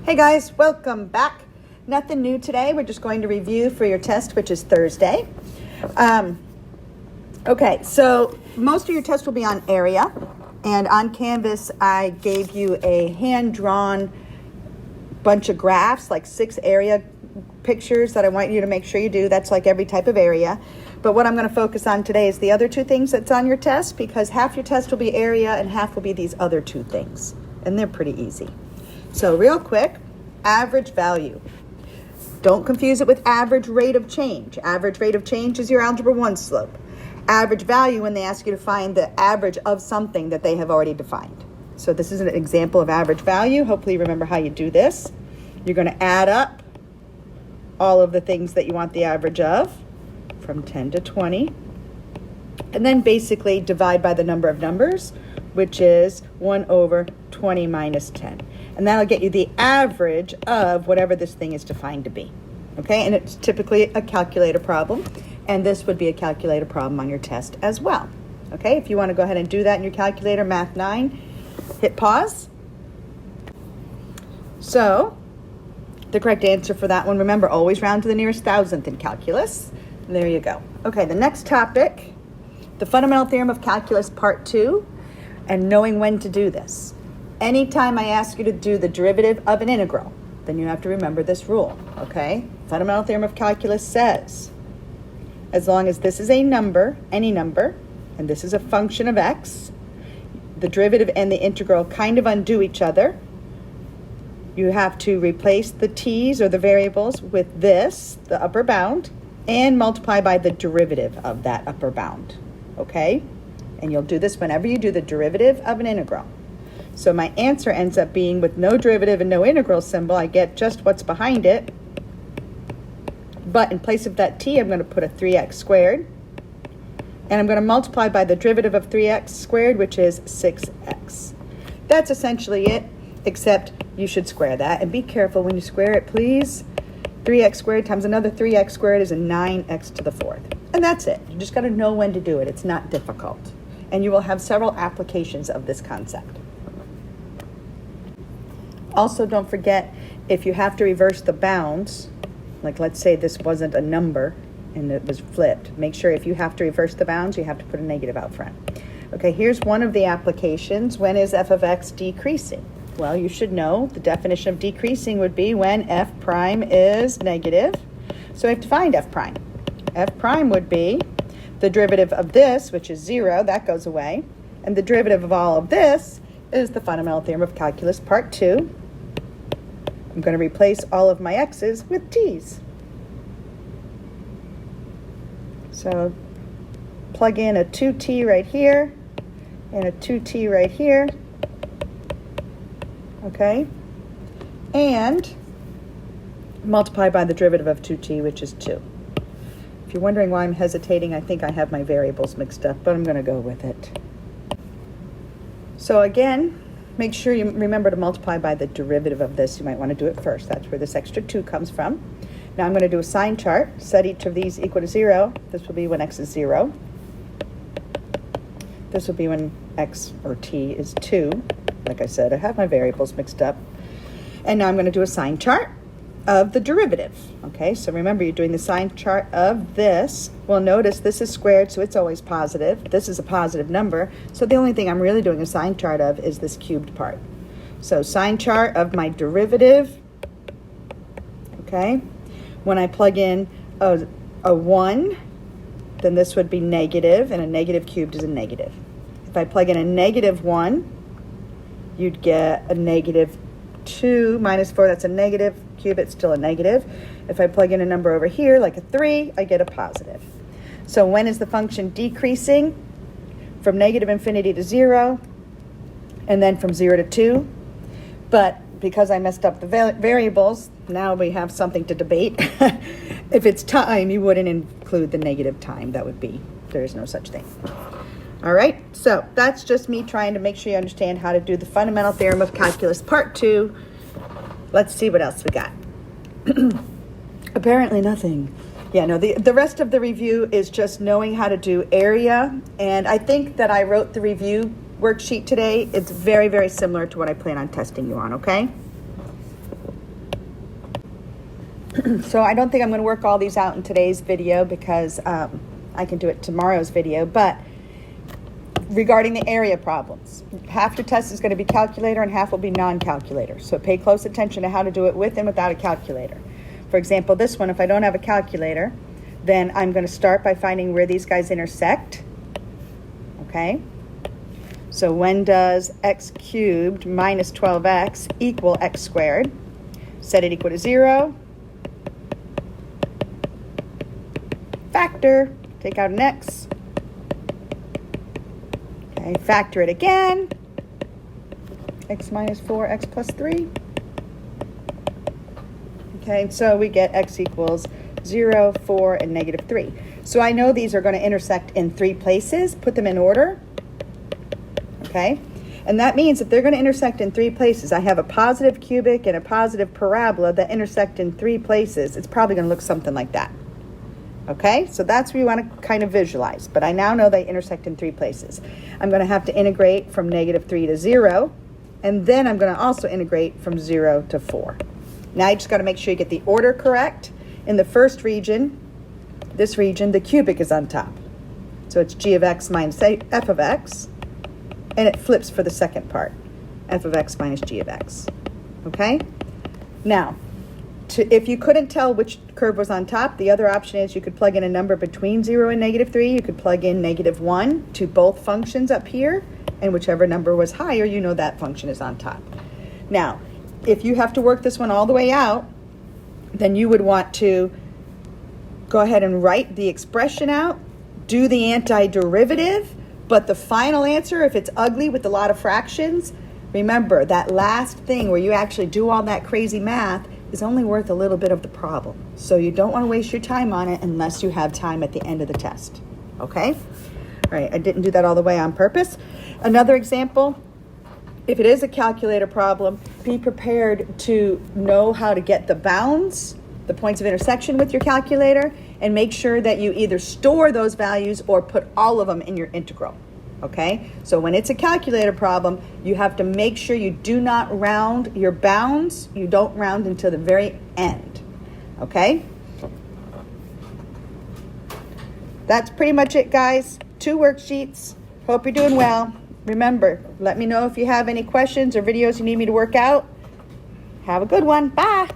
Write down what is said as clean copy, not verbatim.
Hey guys, welcome back. Nothing new today. We're just going to review for your test, which is Thursday. Okay, so most of your test will be on area. And on Canvas, I gave you a hand-drawn bunch of graphs, like 6 area pictures that I want you to make sure you do. That's like every type of area. But what I'm going to focus on today is the other 2 things that's on your test, because half your test will be area and half will be these other 2 things. And they're pretty easy. So real quick, average value. Don't confuse it with average rate of change. Average rate of change is your Algebra 1 slope. Average value when they ask you to find the average of something that they have already defined. So this is an example of average value. Hopefully you remember how you do this. You're going to add up all of the things that you want the average of from 10 to 20. And then basically divide by the number of numbers, which is 1 over 20 minus 10. And that'll get you the average of whatever this thing is defined to be. Okay, and it's typically a calculator problem. And this would be a calculator problem on your test as well. Okay, if you want to go ahead and do that in your calculator, Math 9, hit pause. So, the correct answer for that one, remember, always round to the nearest thousandth in calculus. And there you go. Okay, the next topic, the fundamental theorem of calculus part 2, and knowing when to do this. Anytime I ask you to do the derivative of an integral, then you have to remember this rule, okay? Fundamental theorem of calculus says, as long as this is a number, any number, and this is a function of x, the derivative and the integral kind of undo each other. You have to replace the t's or the variables with this, the upper bound, and multiply by the derivative of that upper bound, okay? And you'll do this whenever you do the derivative of an integral. So my answer ends up being, with no derivative and no integral symbol, I get just what's behind it. But in place of that t, I'm going to put a 3x squared. And I'm going to multiply by the derivative of 3x squared, which is 6x. That's essentially it, except you should square that. And be careful when you square it, please. 3x squared times another 3x squared is a 9x to the 4th. And that's it. You just got to know when to do it. It's not difficult. And you will have several applications of this concept. Also, don't forget, if you have to reverse the bounds, like let's say this wasn't a number and it was flipped, make sure if you have to reverse the bounds, you have to put a negative out front. Okay, here's one of the applications. When is f of x decreasing? Well, you should know the definition of decreasing would be when f prime is negative. So we have to find f prime. F prime would be the derivative of this, which is 0, that goes away. And the derivative of all of this is the fundamental theorem of calculus part 2. I'm going to replace all of my x's with t's. So plug in a 2t right here and a 2t right here. Okay? And multiply by the derivative of 2t, which is 2. If you're wondering why I'm hesitating, I think I have my variables mixed up, but I'm going to go with it. So again, make sure you remember to multiply by the derivative of this. You might want to do it first. That's where this extra 2 comes from. Now I'm going to do a sign chart. Set each of these equal to 0. This will be when x is 0. This will be when x or t is 2. Like I said, I have my variables mixed up. And now I'm going to do a sign chart of the derivative. Okay, so remember, you're doing the sign chart of this. Well, notice this is squared, so it's always positive. This is a positive number. So the only thing I'm really doing a sign chart of is this cubed part. So sign chart of my derivative. Okay, when I plug in a 1, then this would be negative, and a negative cubed is a negative. If I plug in a negative 1, you'd get a negative 2 minus 4, that's a negative. Cube, it's still a negative. If I plug in a number over here, like a 3, I get a positive. So when is the function decreasing? From negative infinity to 0, and then from 0 to 2. But because I messed up the variables, now we have something to debate. If it's time, you wouldn't include the negative time. That would be, there is no such thing. All right, so that's just me trying to make sure you understand how to do the fundamental theorem of calculus part 2. Let's see what else we got. Apparently nothing. Yeah, no, the rest of the review is just knowing how to do area. And I think that I wrote the review worksheet today. It's very, very similar to what I plan on testing you on, okay? So I don't think I'm going to work all these out in today's video because I can do it tomorrow's video, but regarding the area problems, half your test is going to be calculator and half will be non-calculator. So pay close attention to how to do it with and without a calculator. For example, this one, if I don't have a calculator, then I'm going to start by finding where these guys intersect. Okay? So when does x cubed minus 12x equal x squared? Set it equal to 0. Factor. Take out an x. Okay, factor it again. X minus 4, x plus 3. Okay, so we get x equals 0, 4, and negative 3. So I know these are going to intersect in 3 places. Put them in order. Okay, and that means if they're going to intersect in 3 places, I have a positive cubic and a positive parabola that intersect in 3 places. It's probably going to look something like that. Okay, so that's what you want to kind of visualize. But I now know they intersect in 3 places. I'm going to have to integrate from negative 3 to 0. And then I'm going to also integrate from 0 to 4. Now you just got to make sure you get the order correct. In the first region, this region, the cubic is on top. So it's g of x minus f of x. And it flips for the second part, f of x minus g of x. Okay? Now, if you couldn't tell which curve was on top, the other option is you could plug in a number between 0 and negative 3. You could plug in negative 1 to both functions up here, and whichever number was higher, you know that function is on top. Now, if you have to work this one all the way out, then you would want to go ahead and write the expression out, do the antiderivative, but the final answer, if it's ugly with a lot of fractions, remember that last thing where you actually do all that crazy math is only worth a little bit of the problem. So you don't want to waste your time on it unless you have time at the end of the test. Okay? All right, I didn't do that all the way on purpose. Another example, if it is a calculator problem, be prepared to know how to get the bounds, the points of intersection with your calculator, and make sure that you either store those values or put all of them in your integral. Okay? So when it's a calculator problem, you have to make sure you do not round your bounds. You don't round until the very end. Okay? That's pretty much it, guys. 2 worksheets. Hope you're doing well. Remember, let me know if you have any questions or videos you need me to work out. Have a good one. Bye.